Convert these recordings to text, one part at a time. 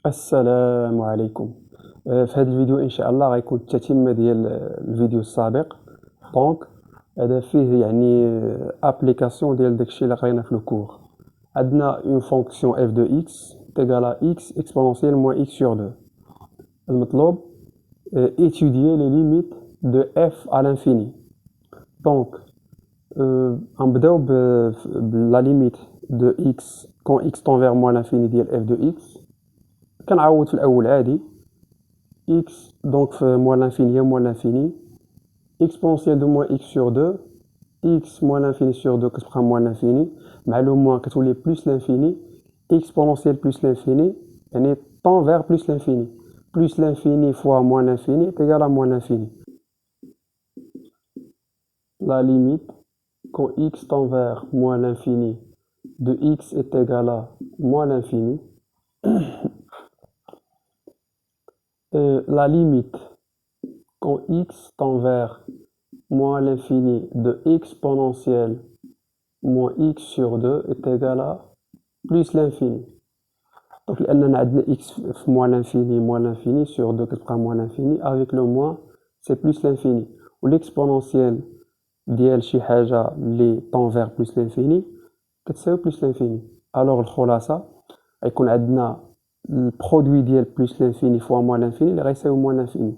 السلام عليكم. في هذا الفيديو ان شاء الله غيكون التتمه ديال الفيديو السابق. دونك هذا فيه يعني ابليكاسيون ديال داكشي اللي قرينا في الكور. عندنا اون فونكسيون f de x تيغال x exponentielle moins x sur 2. المطلوب étudier les limites de f à l'infini. Donc غنبداو بلا ليميت de x quand x tend vers moins l'infini ديال f de x. كنعوض في الاول عادي x donc moins l'infini moins l'infini exponentielle de moins x sur 2 x moins l'infini sur 2 كتبقى moins l'infini مع le moins كتولي plus l'infini exponentielle plus l'infini يعني tend vers plus l'infini plus l'infini fois moins l'infini est égal à moins l'infini. La limite quand x tend vers moins l'infini de x est égal à moins l'infini. La limite quand x tend vers moins l'infini de exponentielle moins x sur 2 est égal à plus l'infini. Donc لأننا عندنا x في moins l'infini sur 2 كتبقى moins l'infini avec le moins c'est plus l'infini والexponentielle ديال شي حاجة اللي tend vers plus l'infini كتساوي plus l'infini. alors الخلاصة غيكون عندنا البرودوي ديال plus l'infini fois moins l'infini اللي غيساوي moins l'infini.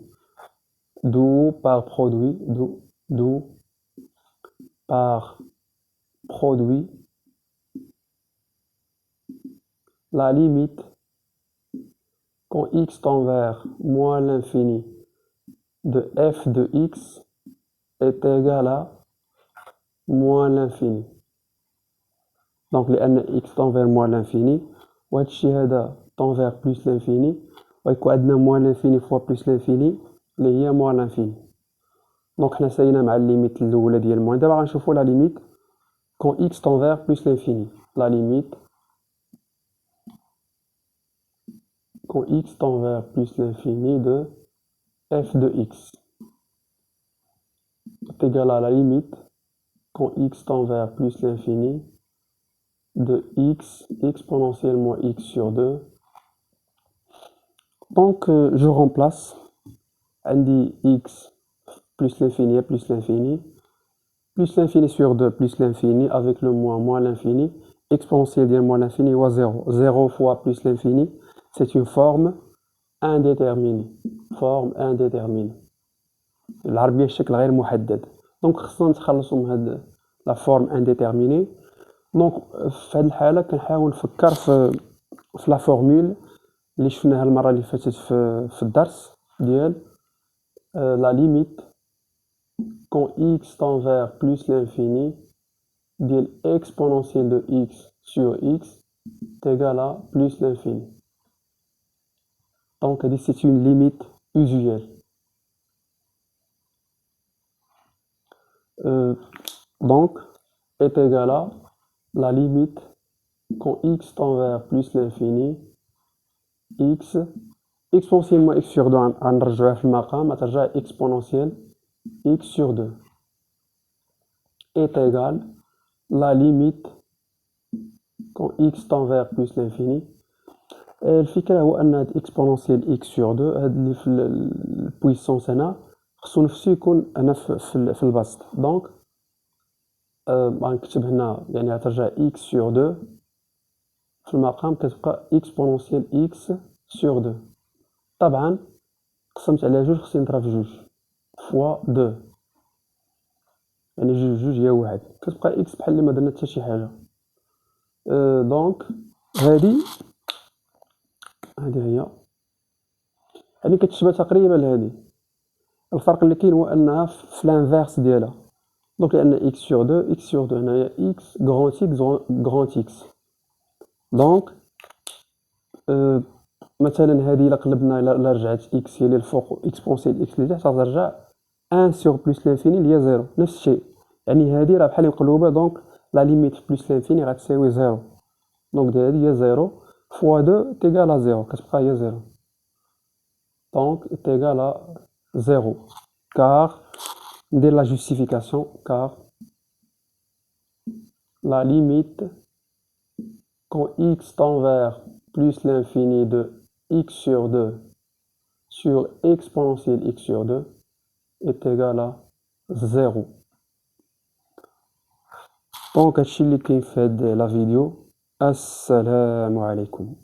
d'où par produit d'où par produit la limite quand x tend vers moins l'infini de f de x est égal à moins l'infini. donc لأن x tend vers moins l'infini وهذا الشيء هذا tend vers plus l'infini ويكون عندنا moins l'infini fois plus l'infini اللي هي moins l'infini. donc حنا سالينا مع الليميت الاولى ديال moins. دابا غنشوفوا لا ليميت quand x tend vers plus l'infini. la limite quand x tend vers plus l'infini de f de x est égal à la limite quand x tend vers plus l'infini de x exponentielle moins x sur 2. donc je remplace عندي x plus l'infini plus l'infini plus l'infini sur 2 plus l'infini avec le moins l'infini exponentielle ديال moins l'infini هو 0. 0 fois plus l'infini c'est une forme indéterminée. forme indéterminée العربية الشكل غير محدد. دونك خصنا نتخلصوا من هاد لا فورم انديتيرميني. دونك في هاد الحالة كنحاول نفكر في لا فورمول اللي شفناها المرة اللي فاتت في الدرس ديال لا ليميت quand x tend vers plus l'infini ديال exponentielle de x sur x est égal à plus l'infini. donc c'est une limite usuelle. donc est égal à la limite quand x tend vers plus l'infini x exponentielle moins x sur 2 غنرجعوها في المقام غترجع exponentielle x sur 2 est égal la limite quand x tend vers plus l'infini. الفكرة هو أن هاد exponentielle x sur 2 هاد اللي في البويسونس هنا خصو نفسو يكون هنا في البسط. دونك غنكتب هنا يعني غترجع x sur 2 في المقام كتبقى exponentielle x sur 2. طبعا قسمت عليها جوج خصني نضرب في جوج فوا 2 يعني جوج هي واحد كتبقى x بحال اللي ما درنا حتى شي حاجة. دونك هادي هي يعني كتشبه تقريبا لهادي. الفرق اللي كاين هو انها في الانفيرس ديالها. دونك لان x sur 2 x sur 2 هنايا x grand x. دونك مثلا هذه الا قلبنا الا رجعت x هي اللي الفوق exponentielle x اللي تحت غترجع 1 sur plus l'infini اللي هي 0 نفس الشيء. يعني هذه راه بحال مقلوبه. دونك لا ليميت بلس l'infini غتساوي 0. دونك هذه هي 0 fois 2 est égal à 0 كتبقى هي 0. donc est égal à 0 car ندير la justification car la limite quand x tend vers plus l'infini de x sur 2 sur exponentielle x sur 2 est égal à 0. دونك هادشي اللي كاين في هاد لا فيديو. السلام عليكم.